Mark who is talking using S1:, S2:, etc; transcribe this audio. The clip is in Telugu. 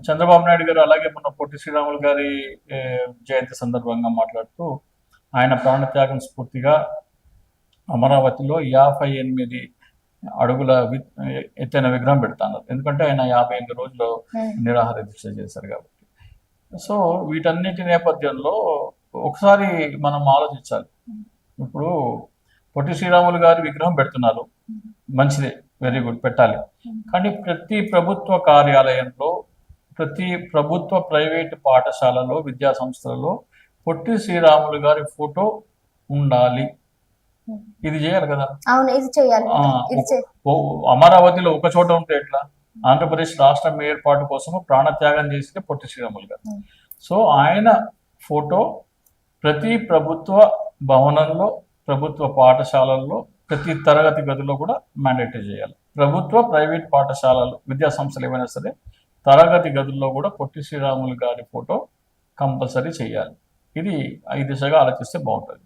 S1: చంద్రబాబు నాయుడు గారు అలాగే మొన్న పొట్టి శ్రీరాములు గారి జయంతి సందర్భంగా మాట్లాడుతూ ఆయన ప్రాణత్యాగం స్ఫూర్తిగా అమరావతిలో 58 అడుగుల ఎత్తైన విగ్రహం పెడతాను. ఎందుకంటే ఆయన 58 రోజులు నిరాహార దీక్ష చేశారు కాబట్టి. సో వీటన్నిటి నేపథ్యంలో ఒకసారి మనం ఆలోచించాలి. ఇప్పుడు పొట్టి శ్రీరాములు గారి విగ్రహం పెడుతున్నారు, మంచిదే, వెరీ గుడ్, పెట్టాలి. కానీ ప్రతి ప్రభుత్వ కార్యాలయంలో, ప్రతి ప్రభుత్వ ప్రైవేటు పాఠశాలలో, విద్యా సంస్థలలో పొట్టి శ్రీరాములు గారి ఫోటో ఉండాలి. ఇది చేయాలి కదా.
S2: అవును, ఇది చేయాలి.
S1: అమరావతిలో ఒక చోట ఉంటే ఎట్లా? ఆంధ్రప్రదేశ్ రాష్ట్రం ఏర్పాటు కోసము ప్రాణత్యాగం చేసింది పొట్టి శ్రీరాములు గారు. సో ఆయన ఫోటో ప్రతి ప్రభుత్వ భవనంలో, ప్రభుత్వ పాఠశాలల్లో, ప్రతి తరగతి గదిలో కూడా మ్యాండేటరీ చేయాలి. ప్రభుత్వ ప్రైవేట్ పాఠశాలలు, విద్యా సంస్థలు ఏమైనా సరే తరగతి గదుల్లో కూడా పొట్టి శ్రీరాములు గారి ఫోటో కంపల్సరీ చేయాలి. ఇది ఈ దిశగా ఆలోచిస్తే బాగుంటుంది.